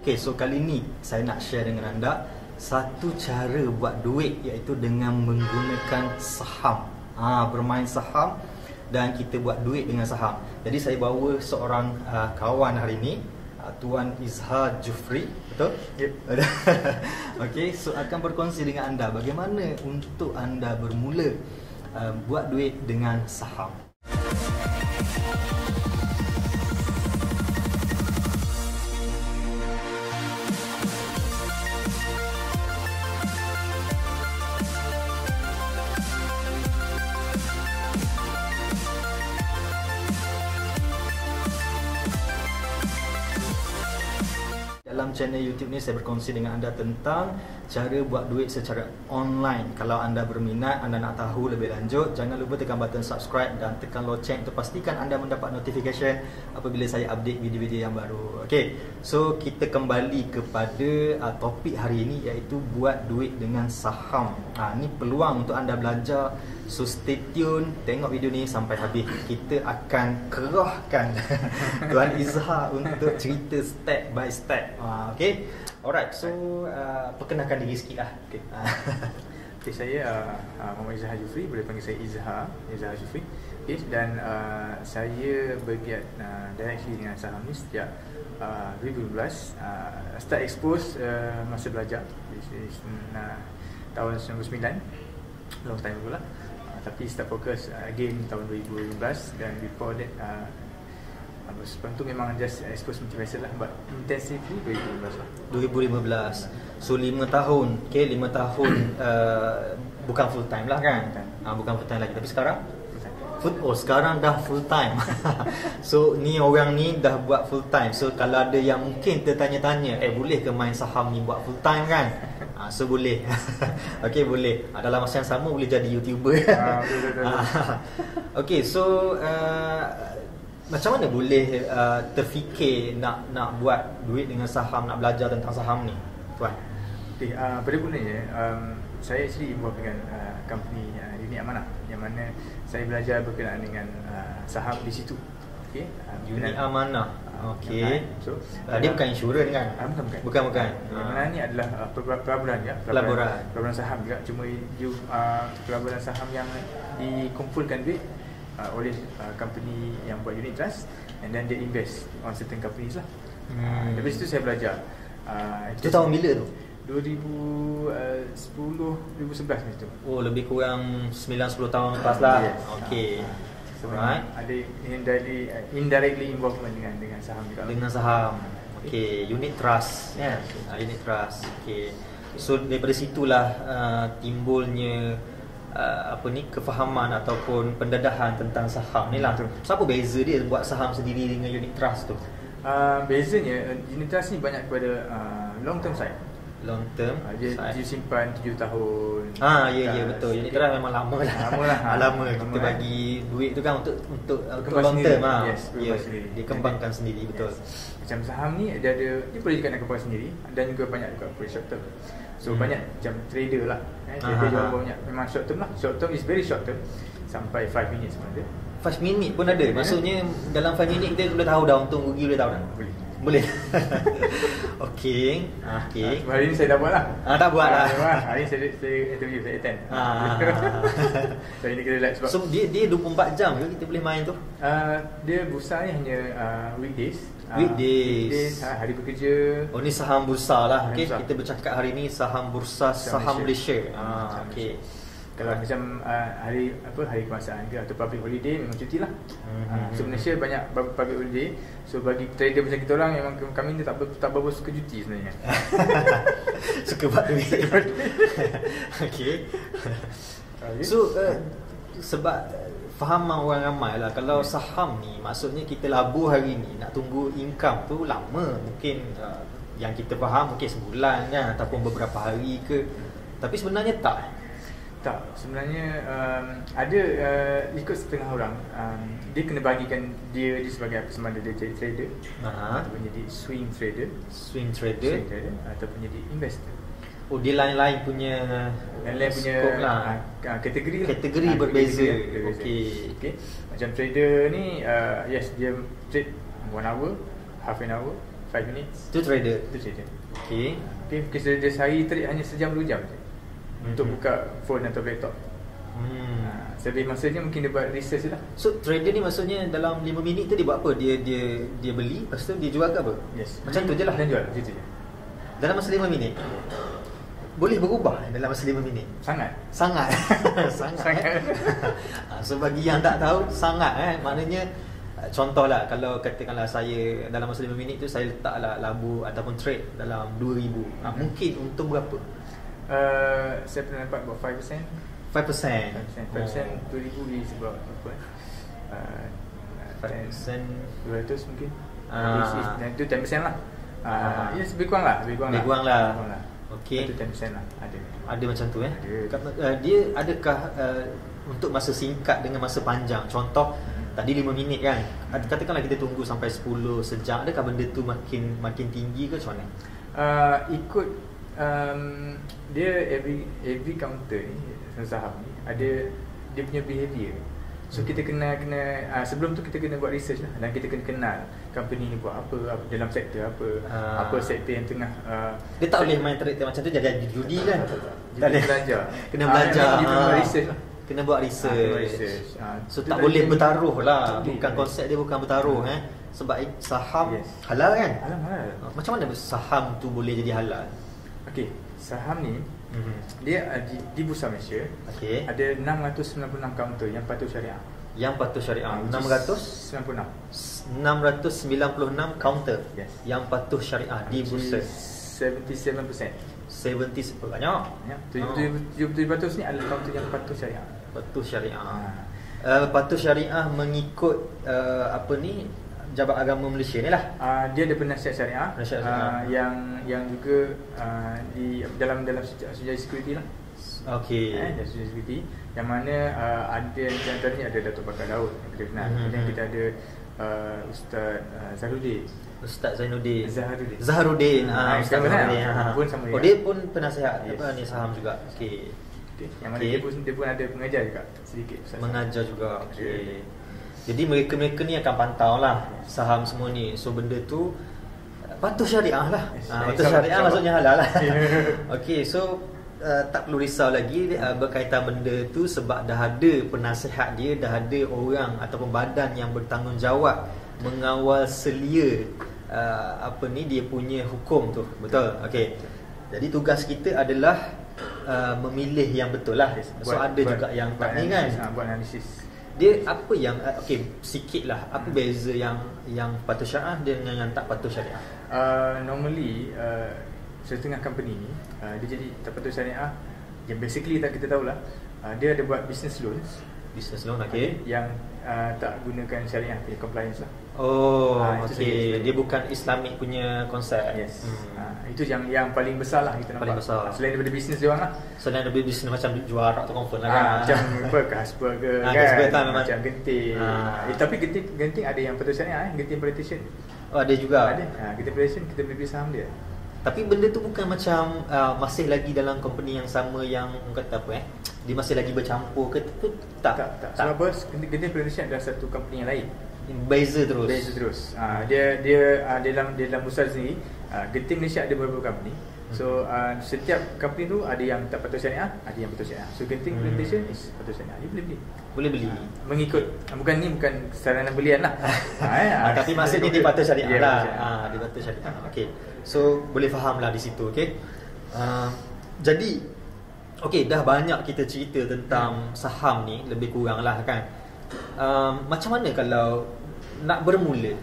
Okay, so kali ni saya nak share dengan anda satu cara buat duit, iaitu dengan menggunakan saham. Bermain saham dan kita buat duit dengan saham. Jadi saya bawa seorang kawan hari ni, Tuan Izhar Jufri, betul? Yep. Okay, so akan berkongsi dengan anda bagaimana untuk anda bermula buat duit dengan saham. Dalam channel YouTube ni saya berkongsi dengan anda tentang cara buat duit secara online. Kalau anda berminat, anda nak tahu lebih lanjut, jangan lupa tekan button subscribe dan tekan loceng untuk pastikan anda mendapat notification apabila saya update video-video yang baru. Okay, so kita kembali kepada topik hari ini, iaitu buat duit dengan saham. Ni peluang untuk anda belajar. So stay tune, tengok video ni sampai habis. Kita akan kerahkan Tuan Izhar untuk cerita step by step. Okay, alright. So perkenalkan diri sikit lah. Okay, saya Muhammad Izhar Jufri, boleh panggil saya Izhar Jufri. Okay, dan saya bergiat directly dengan saham ni sejak 2012. Start expose masa belajar, tahun 99, long time ago lah. Tapi start fokus again tahun 2015, dan before that sebelum tu memang just expose macam biasa lah, but intensively 2015 lah. 2015. So 5 tahun. Okay, 5 tahun bukan full time lah kan? Bukan full time lagi. Tapi sekarang? Sekarang dah full time. So ni orang ni dah buat full time. So kalau ada yang mungkin tertanya-tanya, boleh ke main saham ni buat full time kan? So boleh. Okay, boleh. Dalam masa yang sama boleh jadi YouTuber. Okay, so macam mana boleh terfikir nak buat duit dengan saham, nak belajar tentang saham ni, Tuan? Okay, pada gunanya saya actually involved dengan company Unit Amanah, yang mana saya belajar berkenaan dengan saham di situ. Okay, Unit Amanah. Okay. So dia bukan insurans kan? Bukan. Yang mana ni adalah pelaburan ya. Pelaburan saham juga. Cuma pelaburan saham yang dikumpulkan duit oleh company yang buat unit trust, and then they invest on certain companies lah. Dari situ saya belajar. Itu tahun bila tu? 2011 macam tu. Oh, lebih kurang 9-10 tahun lepas lah. Yes. Okay. So, ada indirectly involvement dengan saham juga. Dengan saham. Okay, unit trust. Unit trust. Okay. So daripada situlah timbulnya kefahaman ataupun pendedahan tentang saham ni lah. So apa beza dia buat saham sendiri dengan unit trust tu? Bezanya, unit trust ni banyak kepada long term side. Long term dia simpan 7 tahun. Ya betul. Unit trust memang lama lah. Lama kita bagi duit tu kan untuk long term. Yes, dia kembangkan sendiri, betul. Macam saham ni dia boleh juga nak kembang sendiri, dan juga banyak juga short term. So banyak macam trader lah. Dia jual banyak. Memang short term lah. Short term is very short term, sampai 5 minutes pun ada. 5 minit pun ada. Maksudnya dalam 5 minit kita boleh tahu dah untung rugi, boleh tahu dah. Boleh. Okey. Hari ni saya dah buat lah. Tak buat lah. Hari ni saya interview, saya attend. So ini kena like sebab. So dia 24 jam ke kita boleh main tu? Dia bursa ni hanya weekdays. Weekdays. Hari bekerja. Oh, ni saham bursa lah. Okey, kita bercakap hari ni saham bursa, saham Malaysia. Okey. Kalau macam hari kebangsaan ke atau public holiday, memang cuti lah. So Malaysia banyak public holiday. So bagi trader macam kita orang, memang kami ni tak berapa suka cuti sebenarnya. Suka buat duit. Okay. So sebab fahaman orang ramai lah, kalau saham ni maksudnya kita labur hari ni, nak tunggu income tu lama. Mungkin yang kita faham mungkin sebulan kan, ataupun beberapa hari ke. Tapi sebenarnya tak. Sebenarnya ada ikut setengah orang, dia kena bagikan dia sebagai apa, sama ada dia jadi trader ataupun jadi swing trader ataupun jadi investor. Oh, dia lain-lain punya scope lah. Kategori berbeza. Okey. Macam trader ni yes, dia trade 1 hour, half an hour, 5 minutes. Itu trader. Itu trader. Okay. Okay, dia sehari trade hanya sejam 2 jam je untuk buka phone atau laptop. Sebab masanya mungkin dia buat research lah. So trader ni maksudnya dalam 5 minit tu dia buat apa? Dia beli, lepas tu dia jual ke apa? Yes. Macam tu je lah. Dan jual, macam tu je. Dalam masa 5 minit. Boleh berubah dalam masa 5 minit. Sangat. Sangat. Sangat. So bagi yang tak tahu, sangat maknanya contohlah kalau katakanlah saya dalam masa 5 minit tu saya letaklah labu ataupun trade dalam 2,000. Mungkin untung berapa? Saya pernah dapat about 5%. 5%. 2,000 is about apa? 5%. 200 mungkin. Itu 10% lah. Ya, lebih kurang lah. Lebih kurang lah. Okey. Itu 10% lah. Ada macam tu Ada. Dia adakah untuk masa singkat dengan masa panjang? Contoh tadi 5 minit kan. Katakanlah kita tunggu sampai 10 sejam, adakah benda tu makin tinggi ke macam mana? Ikut dia every counter ni saham ni ada dia punya behavior. So kita kena sebelum tu kita kena buat research lah, dan kita kena kenal company ni buat apa dalam sektor apa sektor yang tengah dia tak boleh main trader macam tu jadi judi kan. Kita belajar. Kena belajar. Dia kena buat research lah. Kena buat research. So tak boleh bertaruh lah. Bukan konsep dia bukan bertaruh sebab saham halal kan? Halal. Macam mana saham tu boleh jadi halal? Okey, saham ni dia di Bursa Malaysia ada 696 counter yang patuh syariah. Yang patuh syariah 696 counter yang patuh syariah di bursa. 77%. 70 banyak. 77% ni adalah counter yang patuh syariah. Patuh syariah. Patuh syariah mengikut apa ni, Jabat Agama Malaysia ni lah. Dia ada penasihat syariah, yang juga di dalam sejarah security lah. Okey. Dalam sejarah security yang mana ada yang antaranya ada Datuk Bakar Daud yang kita kenal. Kemudian kita ada Ustaz Zahruddin. Ustaz Zainuddin. Zaharuddin. Ustaz Zainuddin. Pun sama dia pun penasihat apa ni saham juga. Okey. Yang mana dia pun ada mengajar juga sedikit. Mengajar juga. Okey. Jadi mereka ni akan pantau lah saham semua ni. So benda tu patuh syariah lah. Patuh syariah maksudnya halal lah. Okey, so tak perlu risau lagi berkaitan benda tu sebab dah ada penasihat dia, dah ada orang ataupun badan yang bertanggungjawab mengawal selia dia punya hukum tu. Betul? Okey. Jadi tugas kita adalah memilih yang betul lah. So ada juga yang tak ni kan, buat analisis. Dia apa yang sikit lah apa beza yang patuh syariah dengan yang tak patuh syariah? Normally setengah company ni dia jadi tak patuh syariah yang basically kita tahulah dia ada buat business loan, yang tak gunakan syariah punya compliance lah. Okey. Dia bukan Islamic punya konsep. Yes. Itu yang paling besar lah kita nampak. Selain daripada bisnes dia orang lah. Selain daripada bisnes macam jual arak tu confirm lah kan. Macam apa Casper ke kan. Macam genting. Tapi genting ada yang patuh syariah genting politician. Ada juga. Ada. Genting politician kita boleh beli saham dia. Tapi benda tu bukan macam masih lagi dalam company yang sama yang kata apa dia masih lagi bercampur ke tu? Tak. Sebab apa? Genting politician adalah satu company yang lain. Beza terus. Dia dalam Bursa sendiri, Genting Malaysia ada beberapa company. So setiap company tu ada yang tak patuh syariah, ada yang patuh syariah. So Genting Plantation is patuh syariah. Dia boleh beli. Mengikut bukan saranan belian lah. Tapi maksudnya dia patuh syariah lah. Dia patuh syariah. Okey. So boleh faham lah di situ. Okey. Jadi dah banyak kita cerita tentang saham ni lebih kurang lah kan. Macam mana kalau nak bermula?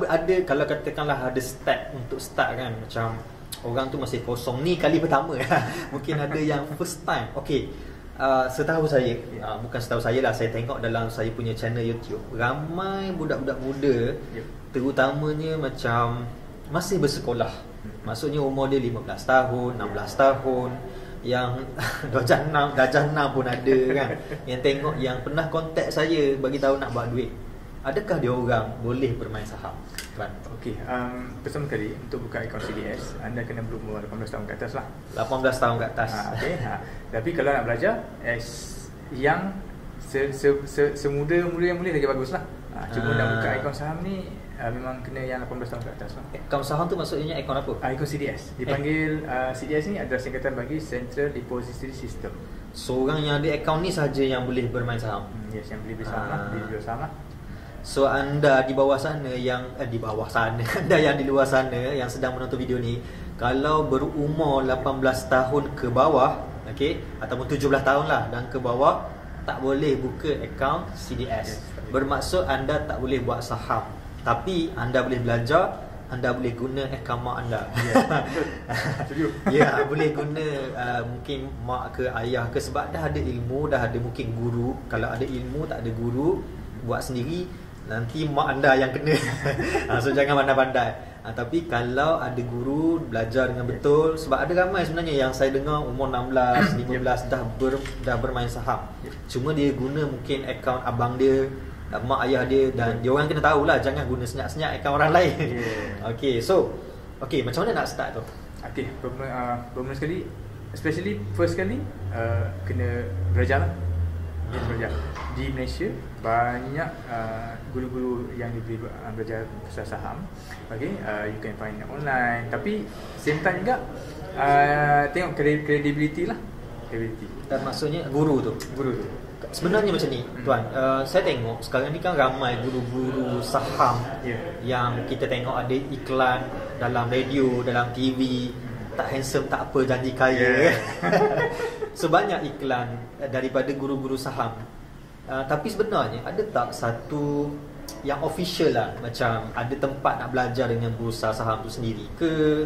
Ada kalau katakanlah ada step untuk start kan, macam orang tu masih kosong ni kali pertama. Mungkin ada yang first time. Okey, setahu saya, bukan setahu saya lah, saya tengok dalam saya punya channel YouTube, ramai budak-budak muda, terutamanya macam masih bersekolah. Maksudnya umur dia 15 tahun, 16 tahun, yang darjah 6 pun ada kan, yang tengok, yang pernah kontak saya bagi tahu nak buat duit. Adakah dia orang boleh bermain saham? Okey, pertama kali untuk buka akaun CDS anda kena berumur 18 tahun ke atas lah. 18 tahun ke atas. Okey. Tapi kalau nak belajar yang semuda yang boleh lagi baguslah. Cuma nak buka akaun saham ni memang kena yang 18 tahun ke atas lah. Akaun saham tu maksudnya akaun apa? Akaun CDS. Dipanggil CDS ni adalah singkatan bagi Central Depository System. So orang yang ada akaun ni sahaja yang boleh bermain saham. Yes, yang boleh beli saham lah, beli jual saham lah. So anda di bawah sana yang di bawah sana anda yang di luar sana yang sedang menonton video ni, kalau berumur 18 tahun ke bawah, okey, ataupun 17 tahun lah dan ke bawah, tak boleh buka akaun CDS. Bermaksud anda tak boleh buat saham, tapi anda boleh belajar, anda boleh guna akaun mak anda. Ya, boleh guna mungkin mak ke ayah ke, sebab dah ada ilmu, dah ada mungkin guru. Kalau ada ilmu tak ada guru, buat sendiri, nanti mak anda yang kena. So jangan pandai-pandai. Tapi kalau ada guru, belajar dengan betul. Sebab ada ramai sebenarnya yang saya dengar umur 16, 15 dah bermain saham. Cuma dia guna mungkin akaun abang dia, mak ayah dia, dan dia orang kena tahulah jangan guna senyap-senyap akaun orang lain. Okey, so macam mana nak start tu? Okey, pertama sekali, especially first kali kena belajar lah. Belajar. Di Malaysia banyak guru-guru yang diberi belajar pasal saham. Okay, you can find online. Tapi same time juga tengok credibility lah. Credibility. Dan maksudnya guru tu. Sebenarnya macam ni, tuan. Saya tengok sekarang ni kan ramai guru-guru saham yang kita tengok ada iklan dalam radio, dalam TV. Tak handsome, tak apa, janji kaya. So banyak iklan daripada guru-guru saham. Tapi sebenarnya ada tak satu yang official lah, macam ada tempat nak belajar dengan bursa saham tu sendiri ke,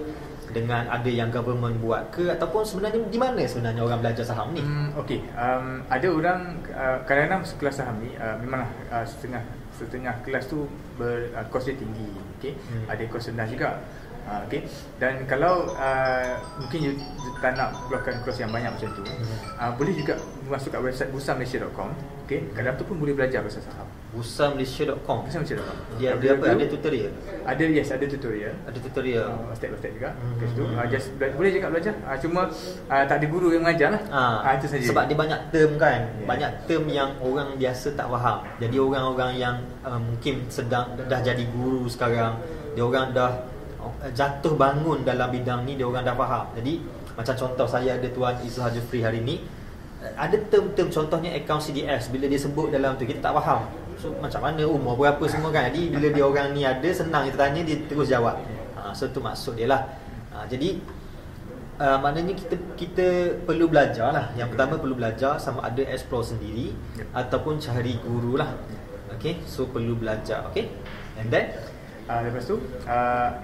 dengan ada yang government buat ke, ataupun sebenarnya di mana sebenarnya orang belajar saham ni? Okey, ada orang kadang-kadang kelas saham ni memanglah setengah kelas tu kos dia tinggi. Okey, ada kos rendah juga. Okay. Dan kalau mungkin you tak nak keluarkan kos yang banyak macam tu, boleh juga masuk kat website bursa-malaysia.com. Okay. Kadang tu pun boleh belajar pasal saham. bursa-malaysia.com. Dia ada apa? Ada tutorial? Ada tutorial. Ada tutorial. Step by step juga. Kat situ boleh juga belajar. Cuma tak ada guru yang mengajar lah. Itu saja. Sebab dia banyak term kan. Banyak term yang orang biasa tak faham. Jadi orang-orang yang mungkin dah jadi guru sekarang, dia orang dah jatuh bangun dalam bidang ni, dia orang dah faham. Jadi macam contoh saya ada Tuan Izhar Jufri hari ni, ada term-term contohnya akaun CDS, bila dia sebut dalam tu kita tak faham. So macam mana, umur berapa semua kan. Jadi bila dia orang ni ada, senang kita tanya, dia terus jawab. So tu maksud dia lah. Jadi maknanya kita perlu belajar lah. Yang pertama perlu belajar, sama ada explore sendiri ataupun cari guru lah. Okay, so perlu belajar. Okay, and then lepas tu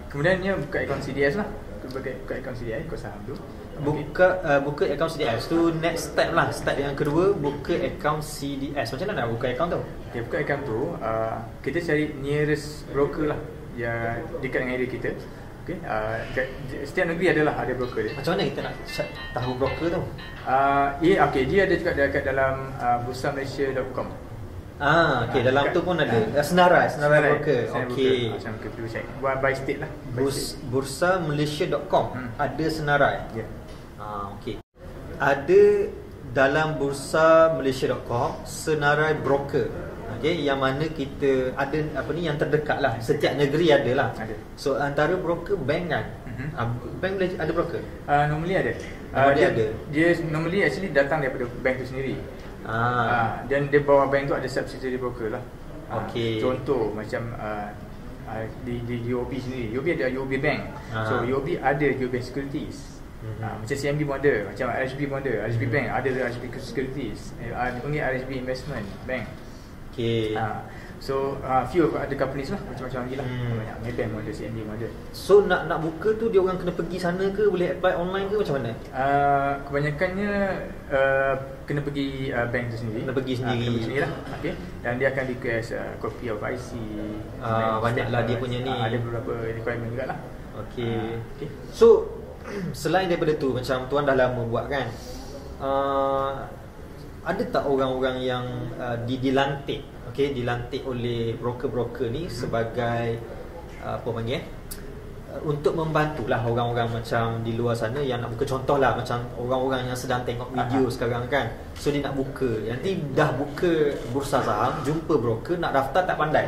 kemudiannya buka akaun CDS lah. Buka akaun CDS, ikut saham tu. Buka akaun CDS tu next step lah. Step yang kedua, buka akaun CDS. Macam mana nak buka akaun tu? Okay, buka akaun tu kita cari nearest broker lah yang dekat dengan area kita. Okay, setiap negeri ada broker dia. Macam mana kita nak tahu broker tu? Okay, dia ada juga dekat dalam bursa-malaysia.com. Okey, dalam tu pun ada senarai broker. Okey. Macam kita perlu check by state lah. bursa-malaysia.com ada senarai. Okey. Ada dalam bursa-malaysia.com senarai broker. Okey, yang mana kita ada yang terdekat lah. Setiap negeri ada lah. So antara broker bank kan. Bank ada broker? Normally ada. Dia normally actually datang daripada bank tu sendiri. Dan dia bawah bank tu ada subsidiary broker lah. Contoh macam di UOB sendiri, UOB ada UOB Bank. So UOB ada UOB Securities. Macam CMB pun ada, macam RHB pun ada, RHB Bank ada RHB Securities, dipanggil RHB Investment Bank. So few ada companies lah, macam-macam lagi lah. Banyak, Maybank pun ada, CMB pun ada. So nak buka tu dia orang kena pergi sana ke, boleh apply online ke, macam mana? Kebanyakannya kena pergi bank tu sendiri. Kena pergi sendiri lah. Okay. Dan dia akan request copy of IC. Banyaklah dia punya ni. Ada beberapa requirement juga lah. Okay. So selain daripada tu, macam Tuan dah lama buat kan, ada tak orang-orang yang dilantik oleh broker-broker ni sebagai untuk membantulah orang-orang macam di luar sana yang nak buka, contoh lah macam orang-orang yang sedang tengok video sekarang kan. So dia nak buka, nanti dah buka bursa saham, jumpa broker, nak daftar tak pandai,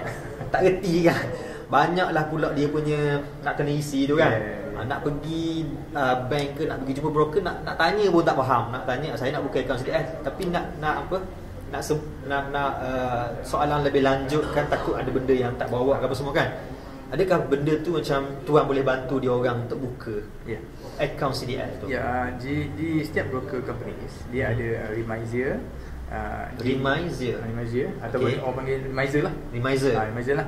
tak reti kan. banyaklah pula dia punya nak kena isi tu kan. Nak pergi bank ke, nak pergi jumpa broker, nak tanya pun tak faham. Nak tanya, saya nak buka akaun CDS, tapi nak apa, nak soalan lebih lanjut kan, takut ada benda yang tak bawa ke apa semua kan. Adakah benda tu macam tuan boleh bantu dia orang untuk buka akaun CDS tu? Ya, di setiap broker companies dia ada remiser. Remiser ataupun orang panggil remiser lah. Remiser lah.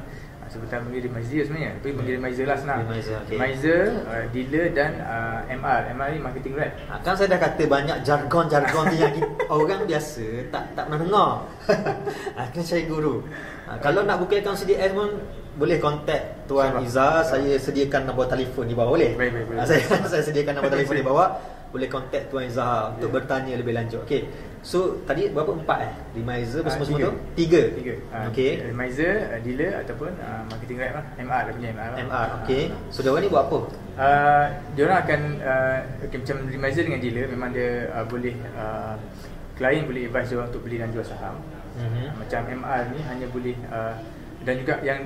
Sebutan panggil remiser sebenarnya, tapi panggil remiser lah senang. Remiser, dealer dan MR. MR ni marketing rep. Kan saya dah kata banyak jargon-jargon tu yang orang biasa tak pernah dengar. Kan saya guru. Kalau nak buka akaun CDS pun boleh kontak Tuan Izzah. Saya sediakan nombor telefon di bawah, boleh? Baik. Saya sediakan nombor telefon di bawah. Boleh kontak Tuan Izzah untuk bertanya lebih lanjut. Okey. So tadi berapa? 4 Remiser semua tu? 3. Okey. Remiser, dealer ataupun marketing rep lah. MR dia punya MR. Okey. So diorang ni buat apa? Diorang akan macam remiser dengan dealer, memang dia boleh klien boleh advise diorang untuk beli dan jual saham. Macam MR ni hanya boleh dan juga yang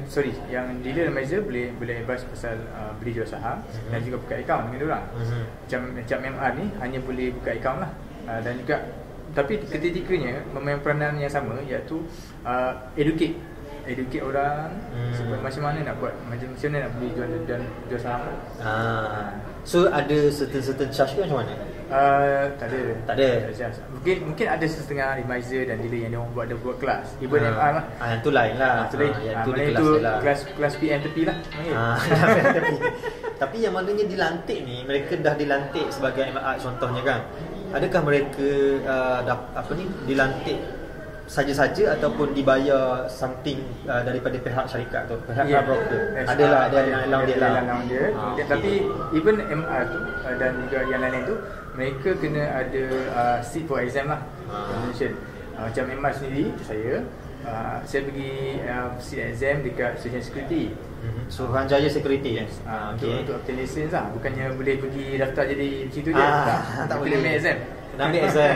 dealer dan advisor boleh advise pasal beli jual saham dan juga buka akaun dengan diorang. Macam MR ni hanya boleh buka akaun lah, dan juga tapi ketika-tikanya memain peranan yang sama, iaitu educate orang supaya macam mana nak buat, macam mana nak beli jual saham. So ada certain charge ke macam mana? Tak ada. Mungkin ada setengah remiser dan dealer yang dia orang buat kelas. Even MR lah. Yang tu lain lah. Kelas PM tepi lah. Tapi yang maknanya dilantik ni, mereka dah dilantik sebagai MR contohnya kan. Adakah mereka dilantik saja-saja ataupun dibayar something daripada pihak syarikat tu, pihak broker? Adalah ada yang allow dia. Tapi even MR tu dan juga yang lain-lain tu, mereka kena ada sit for exam lah. Macam MR sendiri, saya pergi sit exam dekat Suruhanjaya Security. Suruhanjaya Security. Untuk obtain license lah. Bukannya boleh pergi daftar jadi macam tu je. Tak boleh. Kena ambil exam.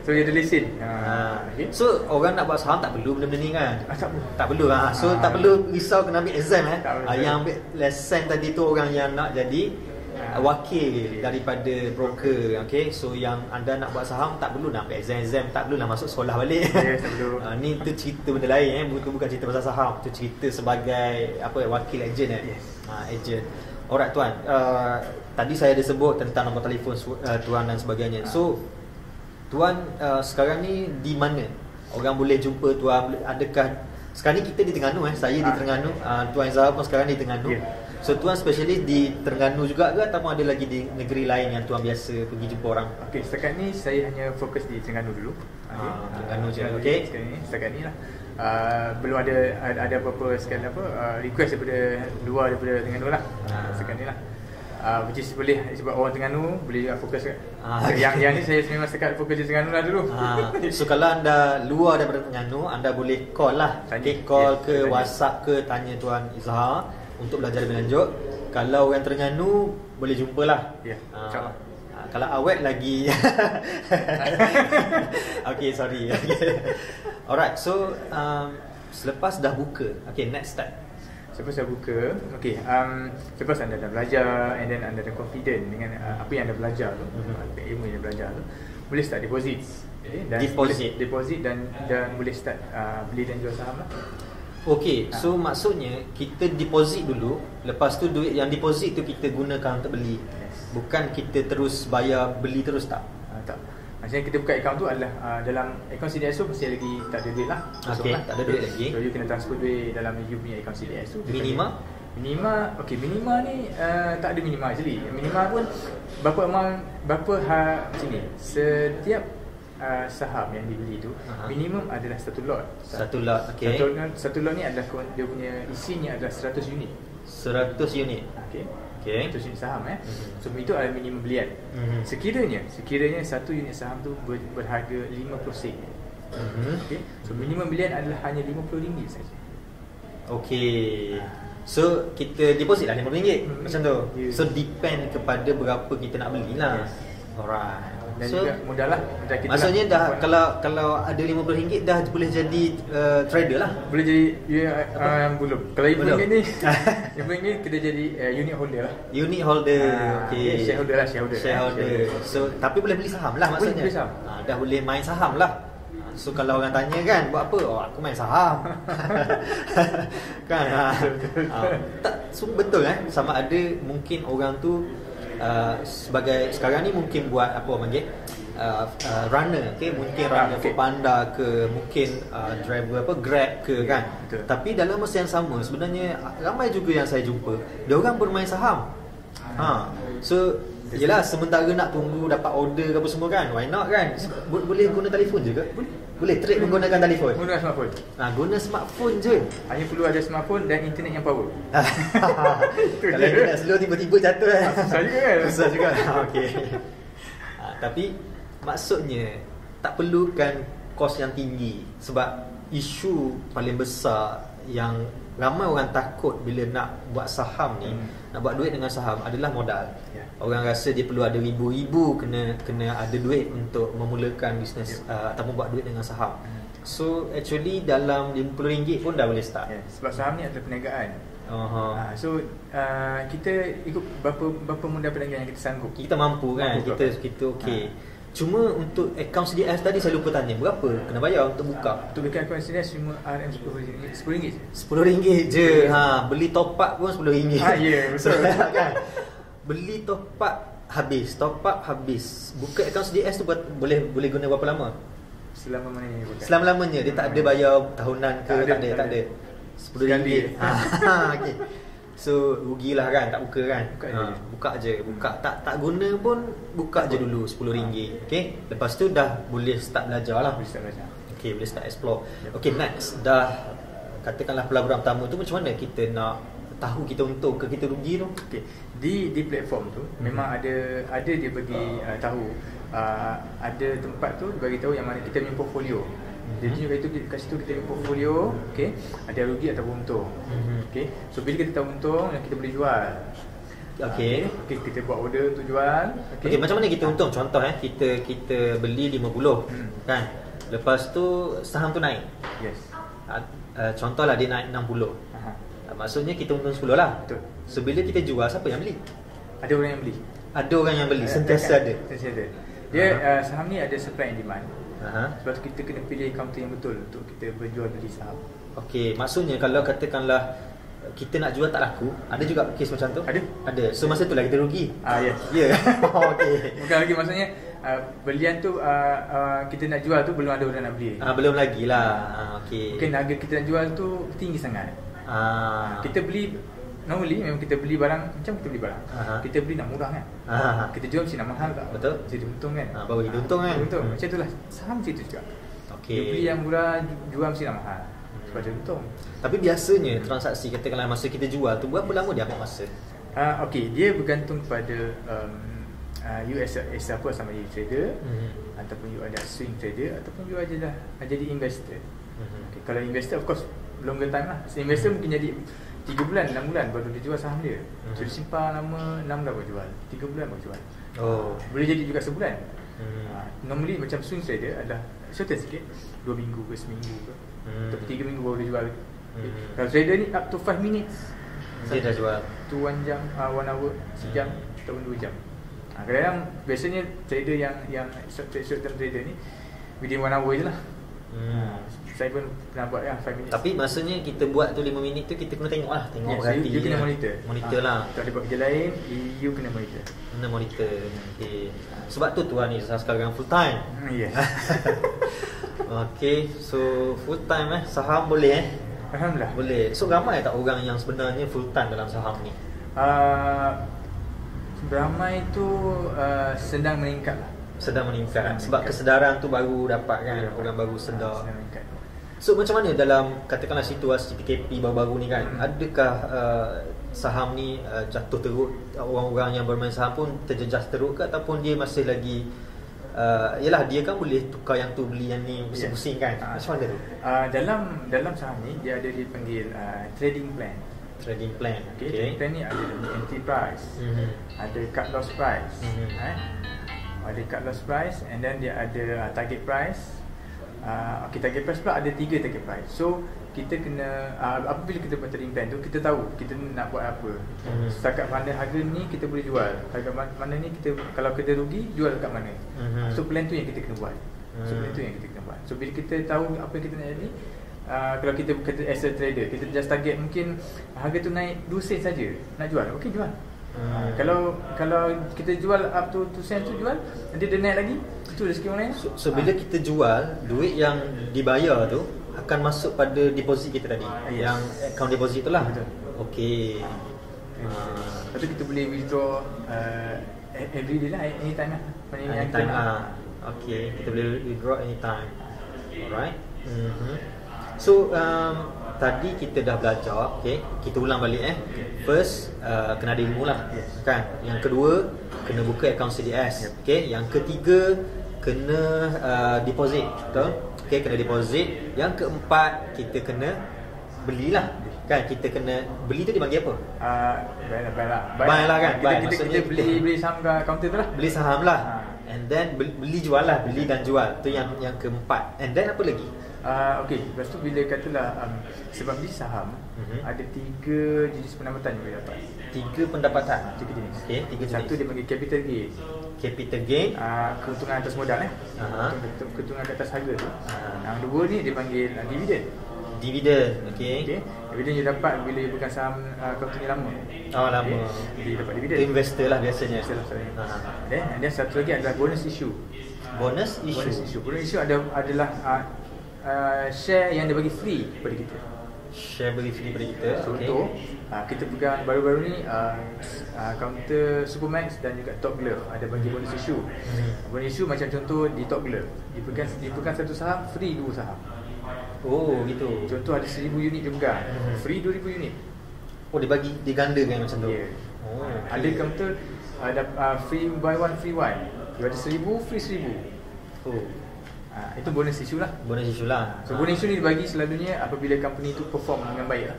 So dia ada lesen. So orang nak buat saham tak perlu benda-benda ni kan? Tak perlu. So tak perlu risau kena ambil exam Yang ambil lesen tadi tu orang yang nak jadi wakil daripada broker. Okay, so yang anda nak buat saham tak perlu nak ambil exam, tak perlu nak masuk sekolah balik. Tak perlu. Ni tu cerita benda lain bukan cerita pasal saham. Tu cerita sebagai wakil ejen ejen. Alright tuan, tadi saya ada sebut tentang nombor telefon tuan dan sebagainya. So tuan sekarang ni di mana orang boleh jumpa tuan? Adakah sekarang ni kita di Terengganu saya di Terengganu, Tuan Izzah pun sekarang di Terengganu. So tuan spesialis di Terengganu juga ke ataupun ada lagi di negeri lain yang tuan biasa pergi jumpa orang? Okey, setakat ni saya hanya fokus di Terengganu dulu. Terengganu je. Okey. Setakat ni lah. Belum ada apa-apa request daripada luar daripada Terengganu lah. Setakat ni lah. Which is boleh sebab orang Terengganu boleh juga fokus kan. Yang ni saya memang sekat fokus di Terengganu lah dulu. So kalau anda luar daripada Terengganu, anda boleh call lah. Call ke WhatsApp ke, tanya Tuan Izzah untuk belajar lebih lanjut. Kalau orang Terengganu boleh jumpalah. Kalau awet lagi. Okay, sorry. Alright, so selepas dah buka, okay, next step. Selepas dah buka, okay, selepas anda dah belajar and then anda dah confident dengan apa yang anda belajar tu, ilmu yang anda belajar tu, boleh start deposit. Deposit dan boleh start beli dan jual saham lah. Okay, so maksudnya kita deposit dulu, lepas tu duit yang deposit tu kita gunakan untuk beli. Bukan kita terus bayar beli terus tak? Tak. Maksudnya kita buka akaun tu adalah dalam akaun CDS tu masih lagi tak ada duit lah. Okay, tak ada duit lagi. So you kena transfer duit dalam you punya akaun CDS tu. Minima ni tak ada minima actually. Minima pun berapa macam ni. Setiap saham yang dibeli tu minimum adalah satu lot. Okay. Satu lot ni adalah dia punya isinya adalah 100 unit. 100 unit. Okay. 100 unit saham So itu adalah minimum belian. Sekiranya satu unit saham tu berharga 50 sen. Okay. So minimum belian adalah hanya RM50 saja. Okay. So kita deposit lah RM50 macam tu. So depend kepada berapa kita nak belilah. Alright. Dan So, juga mudah lah. maksudnya dah kalau ada RM50 dah boleh jadi trader lah. Boleh jadi belum. Kalau RM50 ni RM50 kita jadi unit holder lah. Unit holder. Okey. Shareholder lah, shareholder. So tapi boleh beli saham lah maksudnya. Boleh saham. Dah boleh main saham lah. So kalau orang tanya kan buat apa? Oh aku main saham. Kan. Tak betul sama ada mungkin orang tu sebagai sekarang ni mungkin buat apa orang panggil runner, mungkin runner Foodpanda ke, mungkin driver Grab ke kan. Betul. Tapi dalam masa yang sama sebenarnya ramai juga yang saya jumpa dia orang bermain saham. So yelah, sementara nak tunggu dapat order ke apa semua kan, why not kan? Boleh guna telefon je ke? Boleh trade menggunakan telefon? Guna smartphone. Guna smartphone je. Hanya perlu ada smartphone dan internet yang power. Kalau internet slow tiba-tiba jatuh kan. Susah juga kan? Susah juga. Okey. Tapi maksudnya tak perlukan kos yang tinggi, sebab isu paling besar yang ramai orang takut bila nak buat saham ni, nak buat duit dengan saham adalah modal. Orang rasa dia perlu ada ribu-ribu kena ada duit untuk memulakan bisnes ataupun buat duit dengan saham. So actually dalam RM50 pun dah boleh start. Sebab saham ni adalah perniagaan. So kita ikut berapa mudah perniagaan yang kita sanggup. Kita mampu kan? Kita okey. Cuma untuk akaun CDS tadi saya lupa tanya, berapa kena bayar untuk buka? Untuk bikin akaun CDS cuma RM10 je. RM10 je. Beli top up pun RM10. Ya, betul. Kan? Beli top up habis. Buka akaun CDS tu boleh guna berapa lama? Selama-lamanya. Dia tak ada bayar tahunan ke, tak ada. RM10. Okey. So rugilah kan, tak buka kan. Buka je. Tak guna pun buka je dulu RM10. Okey. Lepas tu dah boleh start belajar lah. Okey, boleh start explore. Okey, next dah katakanlah pelaburan pertama tu, macam mana kita nak tahu kita untung ke kita rugi tu? Okey. Di platform tu memang ada dia bagi tahu ada tempat tu dia bagi tahu yang mana kita punya portfolio. Dia tunjuk kat situ kita punya portfolio, okey, ada rugi ataupun untung. Okey. So bila kita tahu untung, kita boleh jual. Okey, kita buat order untuk jual. Okey, macam mana kita untung? Contoh kita beli 50 kan. Lepas tu saham tu naik. Yes. Contohlah dia naik 60. Maksudnya kita untung 10 lah. Betul. So bila kita jual, siapa yang beli? Ada orang yang beli. Ada orang yang beli, sentiasa ada. Dia saham ni ada supply and demand. Sebab tu kita kena pilih counter yang betul untuk kita berjual beli saham. Okey, maksudnya kalau katakanlah kita nak jual tak laku, ada juga kes macam tu? Ada. So masa tu lah kita rugi. Yes. Ya. Okey. Bukan lagi, maksudnya belian tu kita nak jual tu belum ada orang nak beli. Belum lagi lah. Okey. Mungkin harga kita nak jual tu tinggi sangat. Kita beli normally memang kita beli barang macam kita beli barang. Kita beli nak murah kan. Kita jual mesti nak mahal tak? Betul. Jadi untung kan. Baru kita untung kan. Untung. Macam itulah saham macam itu juga. Okey. Dia beli yang murah, jual mesti nak mahal. Sebab dia untung. Tapi biasanya transaksi katakanlah masa kita jual tu berapa lama dia ambil masa? Okey, dia bergantung pada you as apa sama you trader, ataupun you ada swing trader, ataupun you aja dah jadi investor. Okay, kalau investor of course longer time lah. So, investor mungkin jadi 3 bulan, 6 bulan baru dia jual saham dia. So dia simpan lama, 6 bulan baru jual, 3 bulan baru jual. Boleh jadi juga sebulan. Normally macam swing trader adalah shorter sikit, 2 minggu ke seminggu ke, atau 3 minggu baru dia jual. Kalau trader ni up to 5 minutes dia dah jual. Tu 1 jam, 1 hour, sejam ataupun 2 jam. Kadang-kadang biasanya trader yang short term trader ni within 1 hour je lah. Saya pun pernah buat 5 minit. Tapi maksudnya kita buat tu 5 minit tu kita kena tengok lah, berhati. You kena monitor lah. Tak ada buat kerja lain, you kena monitor. Okay. Sebab tu tuan ni sekarang full time. Yes. Okay, so full time saham boleh Alhamdulillah. Boleh. So ramai tak orang yang sebenarnya full time dalam saham ni? Ramai tu sedang meningkat lah. Sedang meningkat. Sebab kesedaran tu baru dapat kan, orang baru sedar. So macam mana dalam katakanlah situasi PKP baru-baru ni kan, adakah saham ni jatuh teruk, orang-orang yang bermain saham pun terjejas teruk ke, ataupun dia masih lagi yalah dia kan boleh tukar yang tu beli yang ni pusing-pusing kan? Macam mana tu? Dalam saham ni dia ada dipanggil trading plan. Okay. Trading plan ni ada entry price, ada cut loss price. ada cut loss price, and then dia ada target price. Target price pula ada 3 target price. So kita kena apabila kita buat trading plan tu, kita tahu kita nak buat apa. Setakat mana harga ni kita boleh jual, harga mana ni kita, kalau kita rugi, jual dekat mana. So plan tu yang kita kena buat. So bila kita tahu apa yang kita nak jadi, kalau kita as a trader, kita just target mungkin harga tu naik 2 sen saja, nak jual, okey jual. Kalau kita jual up to 2 sen tu jual, nanti dia naik lagi, itu rezeki orang lain. So bila kita jual, duit yang dibayar tu akan masuk pada deposit kita tadi, yang account deposit tu lah. Betul. Okey. Lepas tu kita boleh withdraw every day lah, anytime lah. Anytime lah. Okey, kita boleh withdraw anytime. Alright. So tadi kita dah belajar, okay, kita ulang balik First kena ada ilmu lah, kan. Yang kedua kena buka akaun CDS, okay. Yang ketiga kena deposit, betul? Okay, kena deposit. Yang keempat kita kena belilah, kan. Kita kena beli tu dipanggil apa? Buy lah kan. Kita beli saham kat kaunter tu lah. Beli saham lah. And then beli jual lah, beli dan jual. Tu yang keempat. And then apa lagi? Okay, lepas tu bila katalah sebab beli saham, ada 3 jenis pendapatan yang boleh dapat. 3 pendapatan, 3 jenis. Okay, 3 jenis. Satu dia panggil capital gain. Capital gain, keuntungan atas modal, keuntungan atas harga tu. Yang dua ni dia panggil dividend. Dividend, okay. Dividend dia dapat bila dia bukan saham kaunter lama. Lama. Dia dapat dividend. Itu investor lah biasanya. Dan satu lagi adalah bonus issue. Bonus issue adalah share yang dia bagi free kepada kita. Share bagi free kepada kita. Contoh, kita pegang baru-baru ni kaunter Supermax dan juga Top Glove ada bagi bonus issue. Bonus issue macam contoh di Top Glove, dia pegang satu saham, free 2 saham. Oh gitu. Contoh ada 1000 unit dia pegang, free 2000 unit. Oh, dia bagi, digandakan macam tu. Ada kaunter ada free buy one free one. Dia ada 1000 free 1000. Itu bonus issue lah. So bonus issue ni dibagi selalunya apabila company tu perform dengan baik lah.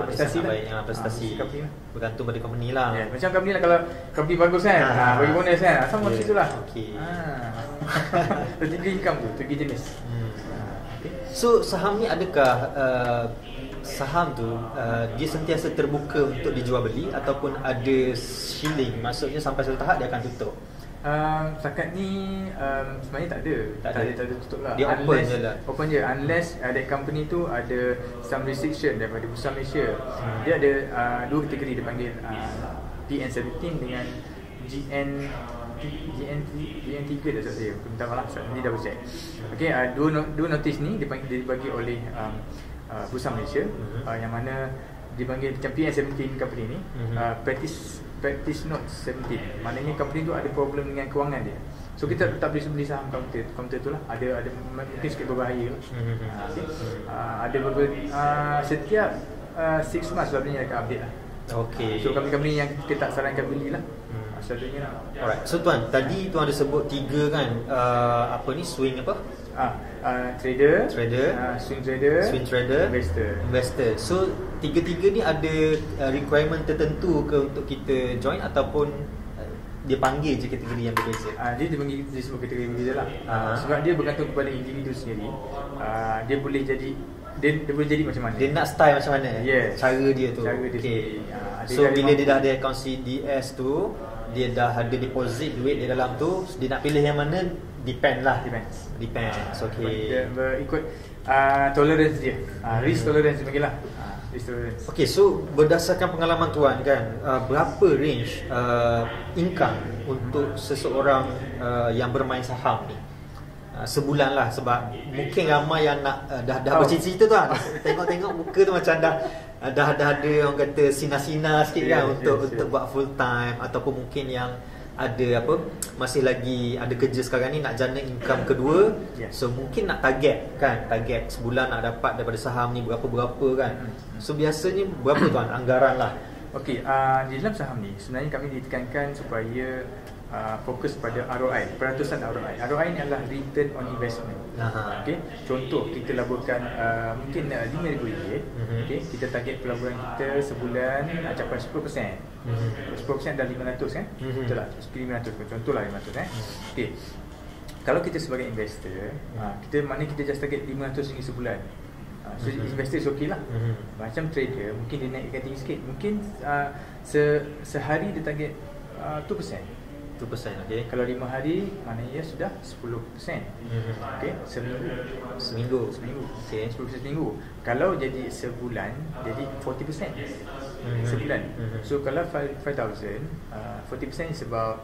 Prestasi lah. Prestasi bergantung pada company lah. Macam company lah, kalau company bagus kan, bagi bonus kan, sama macam itulah. Tiga income tu, 3 jenis. So saham ni adakah saham tu dia sentiasa terbuka untuk dijual beli ataupun ada ceiling, maksudnya sampai satu tahap dia akan tutup? Setakat ni sebenarnya tak ada tutup lah. Dia open je unless that company tu ada some restriction daripada Bursa Malaysia. Dia ada 2 kategori, dia panggil PN17 dengan GN3 dah saya minta maaf, ni double check. Okay, dua notice ni dibagi oleh Bursa Malaysia, yang mana dipanggil macam PN17 company ni, practice note 17. Maknanya company tu ada problem dengan kewangan dia. So kita tak boleh beli saham kaunter tu lah. Ada mungkin sikit berbahaya lah. Ada setiap 6 months selalunya akan update lah. Okay. So company-company yang kita tak sarankan beli lah. Selalunya. Alright. So tuan, tadi tuan ada sebut 3 kan, apa ni, swing apa? Trader, swing trader, investor. So tiga-tiga ni ada requirement tertentu ke untuk kita join ataupun dia panggil je kategori yang berbeza? Dia panggil dia sebut kategori berbeza lah. Sebab dia bergantung kepada individu sendiri. Dia boleh jadi macam mana, dia nak style macam mana, cara dia tu. Okay. So bila dia dah ada account CDS tu, dia dah ada deposit duit di dalam tu, dia nak pilih yang mana depends. Okay. Dia berikut tolerance dia, risk tolerance dia panggil lah. Okay, so berdasarkan pengalaman tuan kan, berapa range income untuk seseorang yang bermain saham ni sebulan lah? Sebab mungkin ramai yang nak dah bercerita tu kan, tengok muka tu macam dah ada orang kata sinar-sinar sikit kan, untuk buat full time, ataupun mungkin yang ada masih lagi ada kerja sekarang ni, nak jana income kedua. So mungkin nak target sebulan nak dapat daripada saham ni berapa kan. So biasanya berapa tuan anggaran lah? Okey, di dalam saham ni sebenarnya kami ditekankan supaya fokus pada ROI, peratusan ROI. ROI ni adalah return on investment. Okey, contoh kita laburkan mungkin RM5,000. Okey, kita target pelaburan kita sebulan capai 10%. 10% dah 500 kan? Betul tak? 500 contohlah 500 Okey. Kalau kita sebagai investor, kita just target RM500 sebulan. So investor is okay lah. Macam trader mungkin dia naikkan tinggi sikit. Mungkin sehari dia target 2%. 2%, okey. Kalau 5 hari maknanya sudah 10%. Okey, seminggu. Okey, 10% seminggu. Kalau jadi sebulan jadi 40%. Sebulan. So kalau 5,000, 40% is about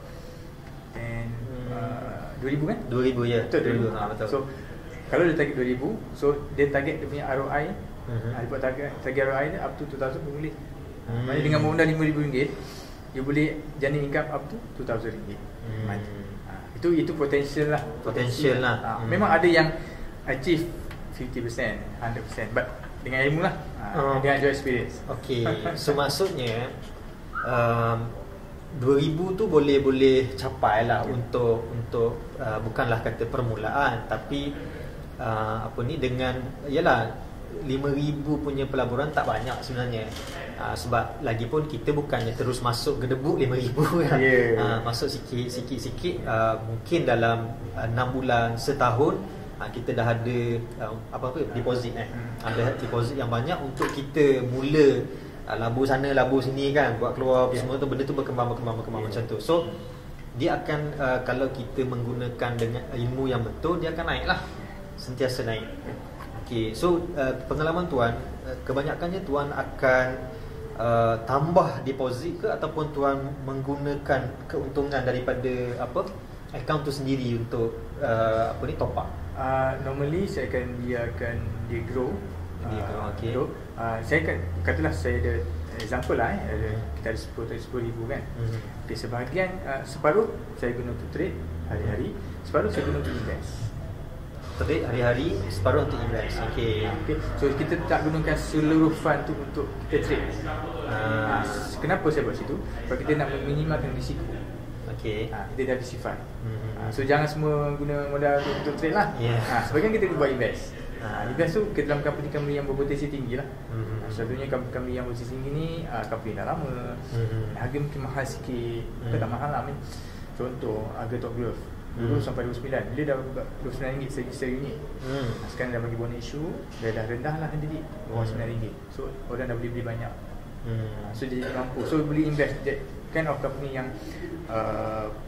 2,000 kan? 2,000 ya. Betul. 2,000. Betul. So kalau dia target 2,000, so dia target dia punya ROI. Dia buat target ROI dia up to 2,000 boleh. Maksudnya dengan modal RM5,000, you boleh generate income up to RM2,000 itu potential lah. Potential lah. Memang ada yang achieve 50%, 100%, but dengan ilmu lah, dengan your experience. Okay, so maksudnya 2,000 tu boleh capai lah untuk bukanlah kata permulaan, tapi dengan yalah 5,000 punya pelaburan tak banyak sebenarnya. Sebab lagipun kita bukannya terus masuk gedebuk 5,000 kan. Masuk sikit-sikit, mungkin dalam 6 bulan, setahun kita dah ada deposit ada deposit yang banyak untuk kita mula labur sana labur sini kan, buat keluar semua tu, benda tu berkembang macam tu. So dia akan kalau kita menggunakan dengan ilmu yang betul, dia akan naik lah, sentiasa naik. Okay, so pengalaman tuan, kebanyakannya tuan akan tambah deposit ke ataupun tuan menggunakan keuntungan daripada akaun tu sendiri untuk top up? Normally saya akan biarkan dia grow. Okay. Saya akan katalah saya ada example lah, kita ada 10,000 kan. Okay, sebahagian separuh saya guna untuk trade hari-hari, separuh saya guna untuk invest. Trade hari-hari, separuh untuk invest. Okay. So kita tak gunakan seluruh fund tu untuk kita trade. Kenapa saya buat situ? Sebab kita nak meminimalkan risiko. Okay. Kita diversify. So jangan semua guna modal untuk trade lah. Sebagian kita buat invest. Invest tu ke dalam company yang berpotensi tinggi lah. Satunya company yang berpotensi tinggi ni company dah lama, harga mungkin mahal sikit. Bukan tak mahal lah. Contoh harga Top Glove dulu sampai 29, dia dah RM29 seri unit. Sekarang dah bagi bonus issue, dia dah rendah lah harga dia, bawah RM9. So orang dah boleh beli banyak. So dia jadi mampu. So boleh invest that kind of company yang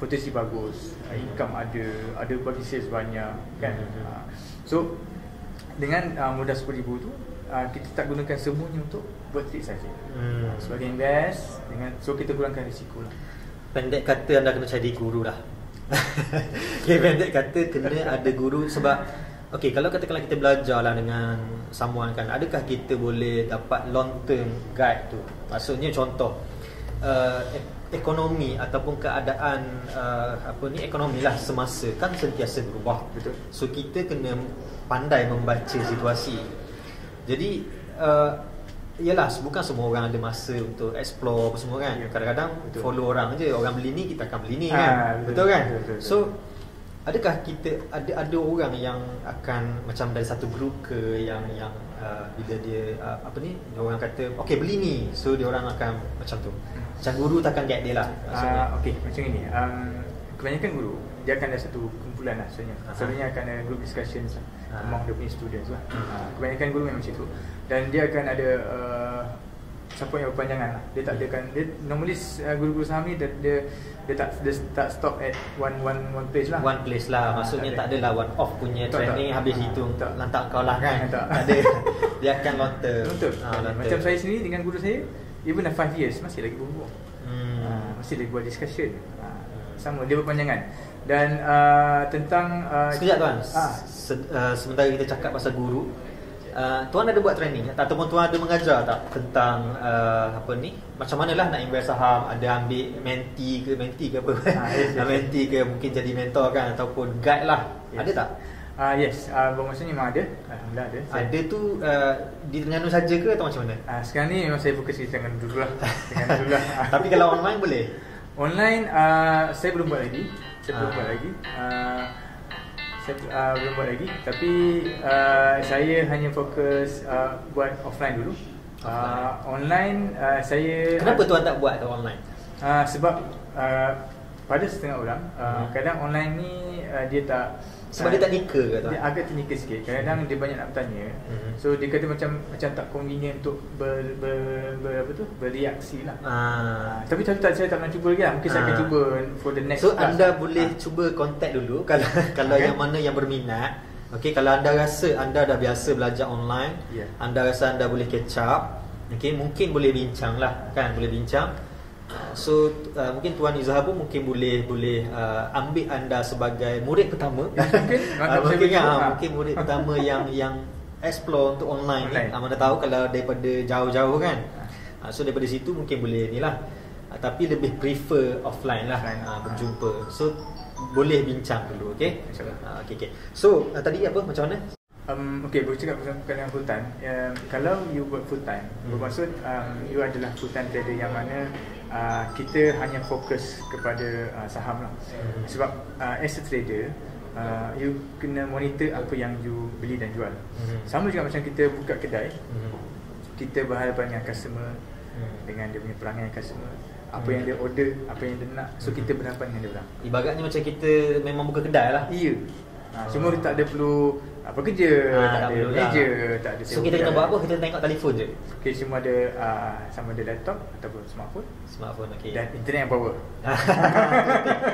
potensi bagus, income ada bagi sales banyak kan. So dengan modal RM10,000 tu, kita tak gunakan semuanya untuk buat trade saja. Sebagai invest so kita kurangkan risiko lah. Pendek kata anda kena cari guru lah. Okay, pendek kata kena ada guru. Sebab kalau katakanlah kita belajar lah dengan someone kan, adakah kita boleh dapat long term guide tu? Maksudnya contoh ekonomi ataupun keadaan ekonomi lah semasa kan sentiasa berubah. Betul. So kita kena pandai membaca situasi. Jadi yalah, bukan semua orang ada masa untuk explore apa semua kan. Kadang-kadang follow orang je, orang beli ni kita akan beli ni kan. Betul kan? Betul. So adakah kita ada orang yang akan macam dari satu grup ke yang bila dia orang kata okey beli ni, so dia orang akan macam tu. Macam guru takkan guide dia lah. Macam ini. Kebanyakan guru dia akan ada satu kumpulan lah sebenarnya. Selalunya akan ada group discussions lah among the punya students lah. Kebanyakan guru memang macam tu. Dan dia akan ada siapa yang berpanjangan lah. Dia tak adakan, dia normally guru-guru saham ni dia tak stop at one place lah. One place lah. Maksudnya tak adalah one off punya training habis itu lantak kau lah kan. Tak ada. Dia akan long term. Betul. Macam saya sendiri dengan guru saya, even 5 years masih lagi berbual. Masih lagi buat discussion. Sama, dia berpanjangan. Dan tentang sekejap tuan, sementara kita cakap pasal guru, tuan ada buat training ataupun tuan ada mengajar tak tentang macam manalah nak invest saham, ada ambil menti ke apa menti ke mungkin jadi mentor kan ataupun guide lah, ada tak? Yes, maksudnya memang ada. Alhamdulillah ada. Ada tu di Terengganu saja ke atau macam mana? Sekarang ni memang saya fokus di Terengganu dulu lah. Tapi kalau online boleh? Online saya belum buat lagi. Saya belum buat lagi. Tapi saya hanya fokus buat offline dulu. Online saya. Kenapa tuan tak buat online? Sebab pada setengah orang kadang online ni dia tak, sebab dia tak nika ke tuan? Dia agak ternika sikit. Kadang-kadang dia banyak nak bertanya. So dia kata macam tak convenient untuk bereaksi lah. Tapi saya tak nak cuba lagi lah. Mungkin saya akan cuba for the next So class. anda boleh cuba contact dulu kalau yang mana yang berminat. Okay, kalau anda rasa anda dah biasa belajar online, anda rasa anda boleh catch up, okay, mungkin boleh bincang lah kan, boleh bincang. So mungkin Tuan Izzah pun mungkin boleh ambil anda sebagai murid pertama. Mungkin murid pertama yang explore untuk online. Mana tahu kalau daripada jauh-jauh kan. So daripada situ mungkin boleh ni lah. Tapi lebih prefer offline lah, berjumpa. So boleh bincang dulu, okay? Okay. So tadi apa, macam mana? Okay, bercakap pasal full time. Kalau you buat full time, bermaksud you adalah full time trader yang mana kita hanya fokus kepada saham lah. Sebab as a trader, you kena monitor apa yang you beli dan jual. Sama juga macam kita buka kedai, kita berhadapan dengan customer, dengan dia punya perangai customer, apa yang dia order, apa yang dia nak. So kita berhadapan dengan dia orang. Ibaratnya macam kita memang buka kedai lah. Ya. Cuma dia tak ada perlu apa kerja, tak ada meja, tak ada. So kita kena buat apa? Kita tengok telefon je. Okay, cuma ada sama ada laptop ataupun smartphone. Okay. Dan internet yang power.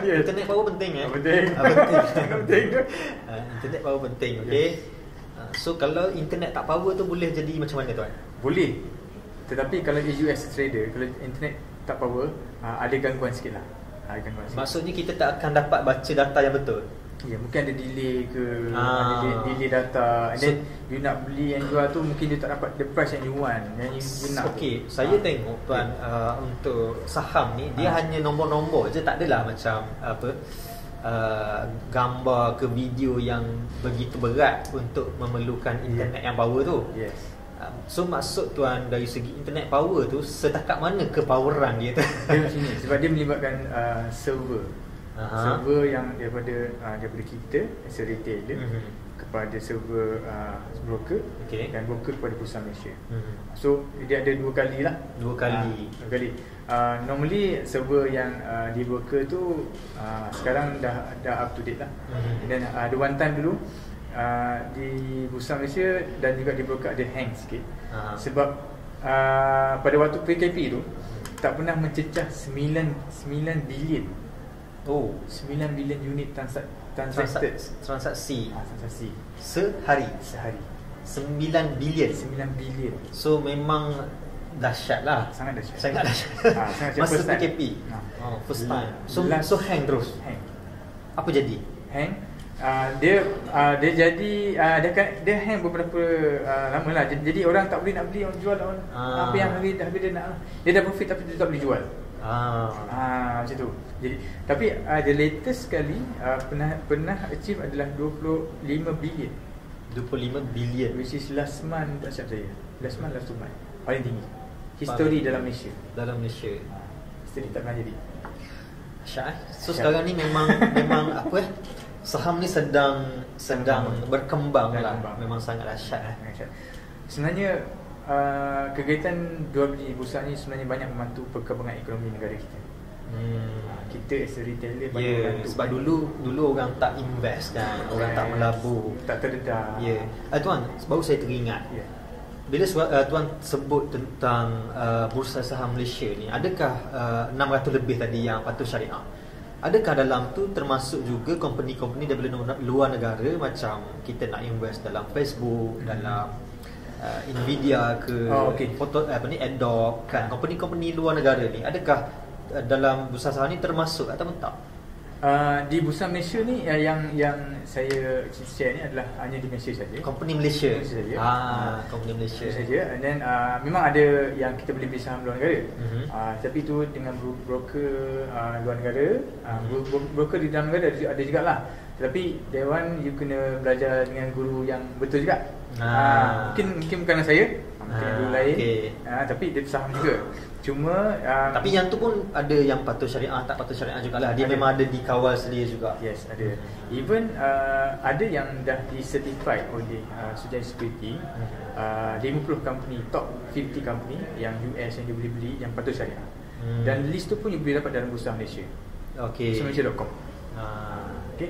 Internet power penting Penting. Internet power penting, okay. So kalau internet tak power tu boleh jadi macam mana tuan? Boleh. Tetapi kalau US trader, kalau internet tak power, ada gangguan sikit lah. Maksudnya kita tak akan dapat baca data yang betul. Ya, mungkin ada delay ke, ada delay data. And then you nak beli and jual tu mungkin dia tak dapat the price yang you want, yang you nak. Okay, saya tengok tuan, untuk saham ni dia hanya nombor-nombor je, tak adalah macam apa gambar ke video yang begitu berat untuk memerlukan internet yang power tu. Yes. So maksud tuan dari segi internet power tu setakat mana kepoweran dia tu? Dia macam ni, sebab dia melibatkan server. Server yang daripada kita as a retailer kepada server broker, dan broker kepada perusahaan Malaysia. So dia ada dua kali lah. Dua kali. Normally server yang di broker tu sekarang dah up to date lah. Dan ada one time dulu di Bursa Malaysia dan juga di broker ada hang sikit. Sebab pada waktu PKP tu tak pernah mencecah 9 bilion. 9 bilion unit transaksi sehari. 9 bilion. So memang dahsyat lah. Sangat dahsyat. Masa PKP first time. So hang terus. Apa jadi? Hang. Dia jadi dia hang beberapa lama lah. Jadi orang tak boleh nak beli, orang jual apa yang habis dia nak. Dia dah profit tapi dia tak boleh jual. Macam tu. Jadi tapi the latest sekali pernah achieve adalah 25 bilion. 25 bilion which is last month, tak silap saya. Last month paling tinggi history dalam Malaysia. History tak pernah jadi. So sekarang ni memang apa saham ni sedang berkembang lah. Memang sangat dahsyat. Sebenarnya kegiatan jual beli bursa ni sebenarnya banyak membantu perkembangan ekonomi negara kita. Kita as a retailer banyak membantu. Sebab dulu orang tak invest kan, orang tak melabur, tak terdedah. Tuan, baru saya teringat. Bila tuan sebut tentang bursa saham Malaysia ni, adakah 600 lebih tadi yang patuh syariah? Adakah dalam tu termasuk juga company-company daripada luar negara, macam kita nak invest dalam Facebook, dalam Nvidia ke, Adobe kan, company-company luar negara ni, adakah dalam bursa saham ni termasuk ataupun tak? Di bursa Malaysia ni yang saya share ni adalah hanya di Malaysia saja. Company Malaysia saja. Company Malaysia saja. And then memang ada yang kita boleh beli saham luar negara. Tapi tu dengan broker luar negara, broker di dalam negara ada jugalah. Tapi that one you kena belajar dengan guru yang betul juga. Mungkin bukan saya. Mungkin dulu lain. Tapi dia saham juga. Cuma tapi yang tu pun ada yang patuh syariah, tak patuh syariah jugalah. Dia ada. Memang ada dikawal sedia juga. Yes, ada. Even ada yang dah di-certified oleh Sujain Security. 50 company, top 50 company yang US yang dia boleh beli yang patuh syariah. Dan list tu pun you boleh dapat dalam bursa Malaysia. Malaysia.com. Okay.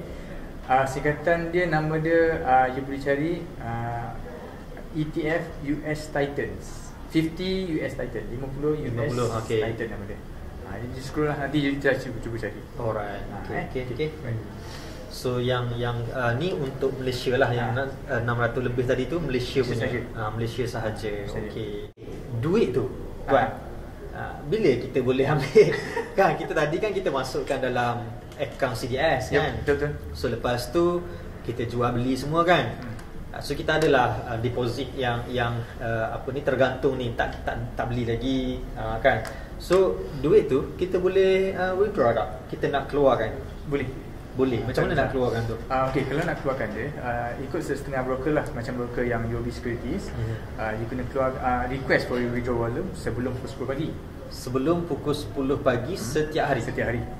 Singkatan dia, nama dia you boleh cari ETF US Titans. 50 US Titan, 50 US Titan nama dia. Jadi scroll lah, nanti you cuba cari. Alright. Okay. So yang ni untuk Malaysia lah, yang 600 lebih tadi tu Malaysia punya. Malaysia sahaja. Okey. Duit tu Tuan, bila kita boleh ambil? Kan kita tadi kan kita masukkan dalam akaun CDS kan. Betul. So lepas tu kita jual beli semua kan. So kita adalah deposit yang tergantung ni, tak beli lagi kan. So duit tu kita boleh withdraw tak? Kita nak keluarkan? Boleh. Macam mana nak keluarkan tu? Okay, kalau nak keluarkan dia ikut setengah broker lah, macam broker yang UOB Securities. You kena keluar request for withdrawal volume sebelum pukul 10 pagi. Sebelum pukul 10 pagi setiap hari.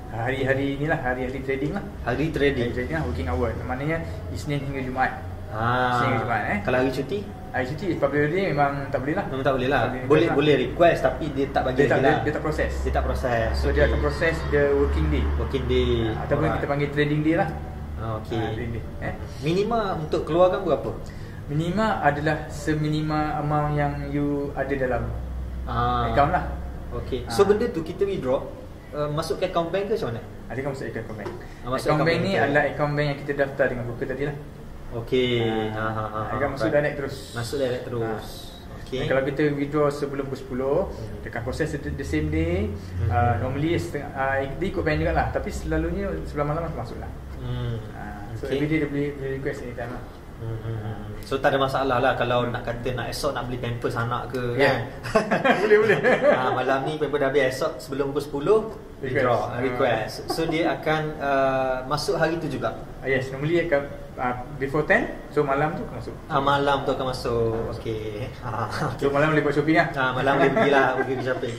Hari-hari inilah hari-hari trading lah. Hari trading lah, working hour. Maknanya Isnin hingga Jumaat. Isnin hingga Jumaat. Kalau hari cuti? Hari cuti public holiday memang tak boleh lah. Memang tak boleh lah. Boleh request tapi dia tak bagi lagi lah. Dia tak proses. So okay. Dia akan proses the working day. Ataupun kita panggil trading day lah. Trading day. Minima untuk keluarkan berapa? Minima adalah seminima amount yang you ada dalam account lah. Okay. So benda tu kita withdraw masuk ke account bank ke macam mana? Ada kan masuk account bank. Account bank ni adalah account bank yang kita daftar dengan broker tadi lah. Okey. Akan masuk direct terus. Okay. Kalau kita withdraw sebelum pukul 10, dia akan proses the same day. Normally dia ikut bank jugalah, tapi selalunya sebelah malam masuk lah. So every day dia boleh request anytime lah. So tak ada masalah lah kalau nak kata esok nak beli pampers anak ke kan. Boleh. Malam ni pampers dah habis, esok sebelum pukul 10 request. So dia akan masuk hari tu juga. Yes, normally akan before 10. So malam tu akan masuk. Malam tu akan masuk. Okay. So malam boleh buat shopping lah. Malam boleh pergi shopping.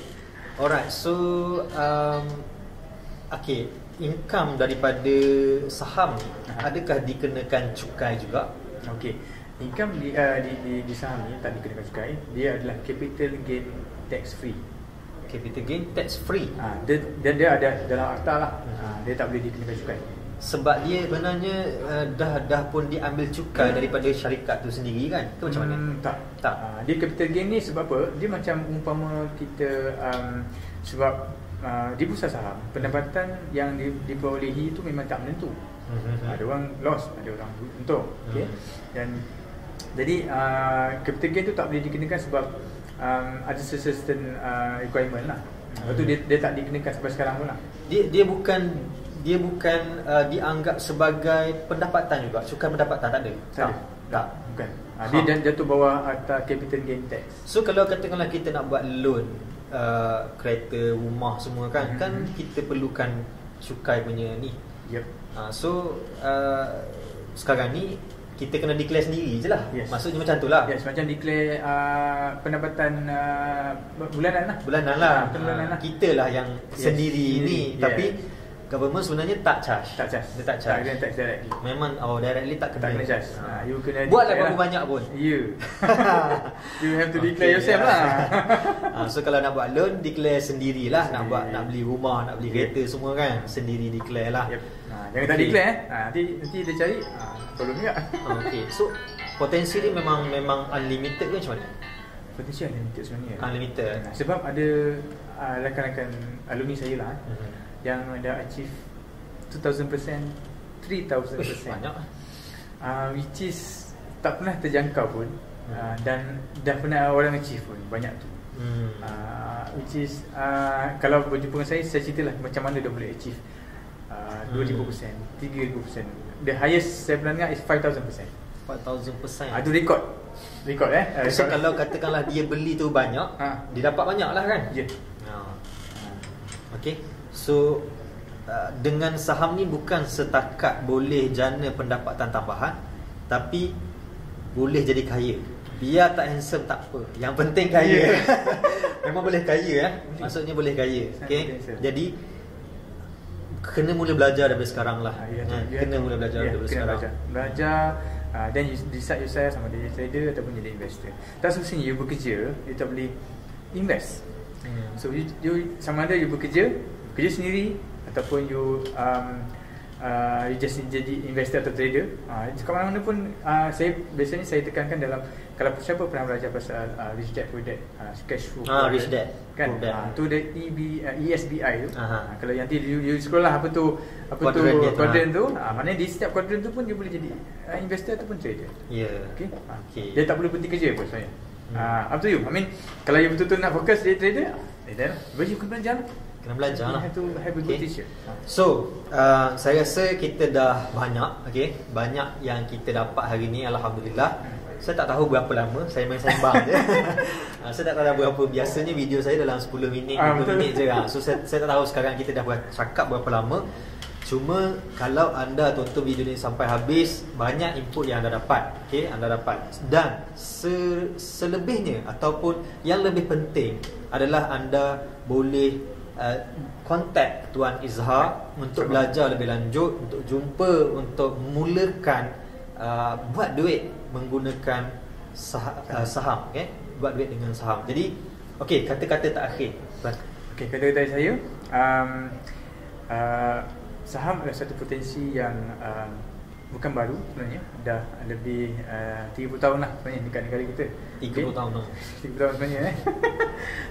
Alright. So okay, income daripada saham ni adakah dikenakan cukai juga? Okay, income di saham ni tak dikenakan cukai. Dia adalah capital gain tax free. Capital gain tax free. Dia ada dalam akta lah. Dia tak boleh dikenakan cukai. Sebab dia sebenarnya dah pun diambil cukai daripada syarikat tu sendiri kan? Ke macam mana? Tak. Dia capital gain ni sebab apa? Dia macam umpama kita sebab di bursa saham pendapatan yang diperolehi itu memang tak menentu. Ada orang loss, ada orang untung. Okay? Dan jadi capital gain tu tak boleh dikenakan sebab ada certain requirement lah. Lepas tu dia tak dikenakan sampai sekarang pun lah. Dia bukan dianggap sebagai pendapatan juga. Cukai pendapatan tak ada? Tak. Bukan. Dia jatuh bawah atas capital gain tax. So kalau katakanlah kita nak buat loan kereta, rumah semua kan, kan kita perlukan cukai punya ni. Yep. So sekarang ni kita kena declare sendiri je lah. Yes. Maksudnya macam tu lah. Yes, macam declare pendapatan bulanan lah. Bulanan lah. Kita lah yang sendiri ni. Tapi government sebenarnya tak charge. Dia tak charge. Tak kena tax directly. Memang directly tak kena charge. You kena buatlah berapa banyak pun. You have to declare yourself lah. So kalau nak buat loan, declare sendirilah. Nak beli rumah, nak beli kereta semua kan, sendiri declare lah. Jangan tak declare nanti dia cari tolong juga. Okay. So potensi dia memang unlimited ke macam mana? Potensi unlimited sebenarnya. Unlimited. Sebab ada rakan-rakan alumni saya lah yang dah achieve 2,000%, 3,000%. Banyak. Which is tak pernah terjangkau pun. Dan dah pernah orang achieve pun banyak tu. Which is kalau berjumpa dengan saya ceritalah macam mana dia boleh achieve 2,000%, 3,000%. The highest saya pernah dengar is 5,000%. 5,000%. Itu rekod. So kalau katakanlah dia beli tu banyak, dia dapat banyak lah kan? Ya. Okay. So dengan saham ni bukan setakat boleh jana pendapatan tambahan, tapi boleh jadi kaya. biar tak handsome tak apa, yang penting kaya. Memang boleh kaya maksudnya boleh kaya. Okay? Jadi kena mula belajar daripada sekarang lah. Kena mula belajar daripada sekarang. Belajar dan you decide yourself sama jadi trader ataupun jadi investor. Tak semestinya you bekerja, you tak boleh invest. So you sama ada you kerja sendiri ataupun you just jadi investor atau trader. Kat mana-mana pun biasanya saya tekankan dalam, kalau siapa pernah belajar pasal Rich Dad Poor Dad, cash flow Rich Dad kan, tu the ESBI tu. Kalau nanti you scroll lah apa tu quadrant tu, maknanya di setiap quadrant tu pun dia boleh jadi investor ataupun trader. Okay. Dia tak perlu berhenti kerja pun sebenarnya. Up to you. I mean, kalau you betul-betul nak fokus jadi trader, then you kena belajar. Kena belajar lah. You have to have a good teacher. So, saya rasa kita dah banyak, banyak yang kita dapat hari ni, alhamdulillah. Saya tak tahu berapa lama, saya main sembang je. Saya tak tahu berapa, biasanya video saya dalam 10 minit, 20 minit je. So saya tak tahu sekarang kita dah cakap berapa lama. Cuma kalau anda tonton video ni sampai habis, banyak input yang anda dapat. Anda dapat. Dan selebihnya ataupun yang lebih penting adalah anda boleh kontak Tuan Izhar untuk belajar lebih lanjut, untuk jumpa, untuk mulakan buat duit menggunakan saham. Buat duit dengan saham. Jadi kata-kata terakhir. Kata-kata saya, saham adalah satu potensi yang bukan baru sebenarnya, dah lebih 30 tahun lah sebenarnya dekat negara kita. 30 tahun lah. 30 tahun sebenarnya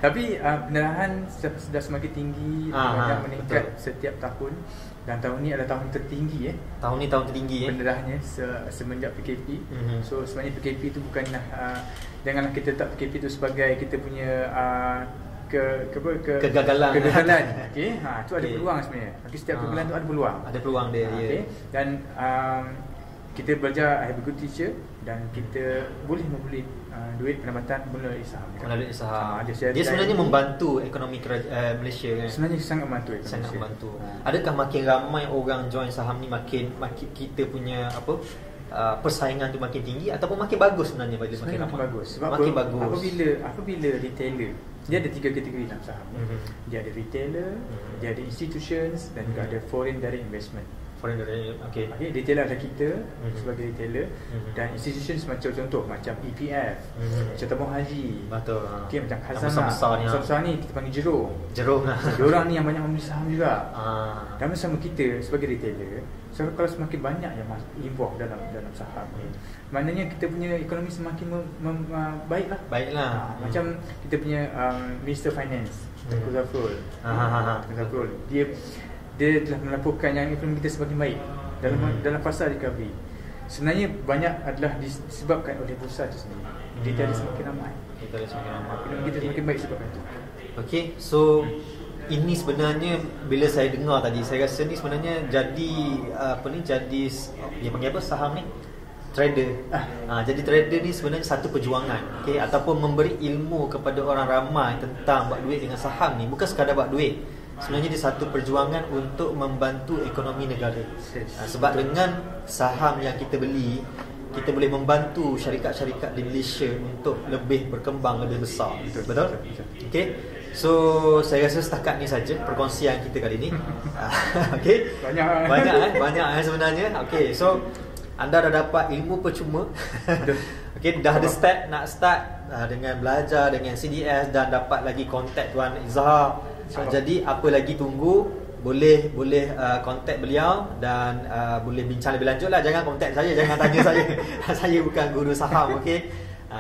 Tapi pendarahan sudah semakin tinggi, banyak meningkat setiap tahun. Dan tahun ni adalah tahun tertinggi Tahun ni tahun tertinggi pendarahannya semenjak PKP. So sebenarnya PKP tu bukanlah janganlah kita tak PKP tu sebagai kita punya kegagalan. Tu ada peluang sebenarnya. Setiap kegagalan tu ada peluang. Ada peluang dia. Dan kita belajar have a good teacher dan kita boleh membeli duit pendapatan melalui saham. Dia sebenarnya membantu ekonomi Malaysia kan. Sebenarnya sangat membantu ekonomi. Sangat membantu. Adakah makin ramai orang join saham ni makin kita punya persaingan tu makin tinggi ataupun makin bagus sebenarnya bagi makin ramai? Bagus. Sebab makin bagus. Apabila retailer, dia ada 3 kategori dalam saham. Dia ada retailer, dia ada institutions dan juga ada foreign direct investment. Retailer ada kita sebagai retailer, dan institution macam contoh macam EPF, macam tabung haji, betul. Macam khazanah besar ni kita panggil jerung. Diorang ni yang banyak membeli saham juga. Dan bersama kita sebagai retailer, so kalau semakin banyak yang involve dalam saham ni, maknanya kita punya ekonomi semakin baiklah. Macam kita punya Minister Finance, Tengku Zafrul. Dia telah melaporkan yang ekonomi kita semakin baik dalam fasa recovery. Sebenarnya banyak adalah disebabkan oleh bursa itu sendiri. Retailer semakin ramai. Ekonomi kita semakin baik sebabkan itu. So ini sebenarnya bila saya dengar tadi, saya rasa ni sebenarnya jadi jadi dia panggil apa saham ni? Trader. Jadi trader ni sebenarnya satu perjuangan, ataupun memberi ilmu kepada orang ramai tentang buat duit dengan saham ni, bukan sekadar buat duit. Sebenarnya dia satu perjuangan untuk membantu ekonomi negara. Sebab dengan saham yang kita beli, kita boleh membantu syarikat-syarikat di Malaysia untuk lebih berkembang, lebih besar. Betul? So saya rasa setakat ni saja perkongsian kita kali ni. Banyak sebenarnya. So anda dah dapat ilmu percuma. Dah ada nak start dengan belajar dengan CDS dan dapat lagi kontak Tuan Izhar. Jadi apa lagi tunggu, boleh kontak beliau dan boleh bincang lebih lanjut lah. Jangan kontak saya, jangan tanya saya. Saya bukan guru saham.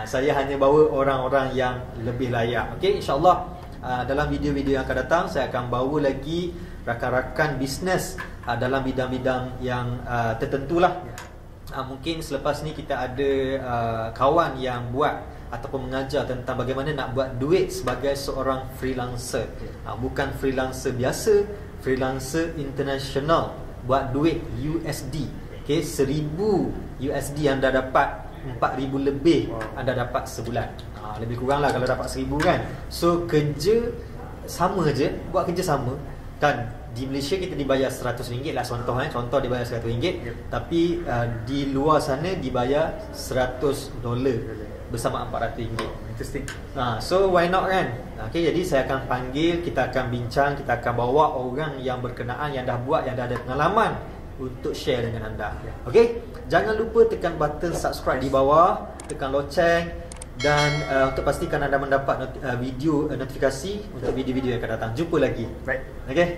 Saya hanya bawa orang-orang yang lebih layak. InsyaAllah dalam video-video yang akan datang saya akan bawa lagi rakan-rakan bisnes dalam bidang-bidang yang tertentulah. Mungkin selepas ni kita ada kawan yang buat ataupun mengajar tentang bagaimana nak buat duit sebagai seorang freelancer. Bukan freelancer biasa, freelancer international. Buat duit USD. 1000 USD anda dapat 4,000 lebih anda dapat sebulan. Lebih kurang lah kalau dapat 1,000 kan. So kerja sama je, buat kerja sama kan. Di Malaysia kita dibayar RM100 lah contoh dibayar RM100, tapi di luar sana dibayar $100. bersama RM400. Interesting. So why not kan? Okay, jadi saya akan panggil, kita akan bincang, kita akan bawa orang yang berkenaan, yang dah buat, yang dah ada pengalaman untuk share dengan anda. Okay, jangan lupa tekan button subscribe di bawah, tekan loceng, dan untuk pastikan anda mendapat video notifikasi untuk video-video yang akan datang. Jumpa lagi. Baik. Okay.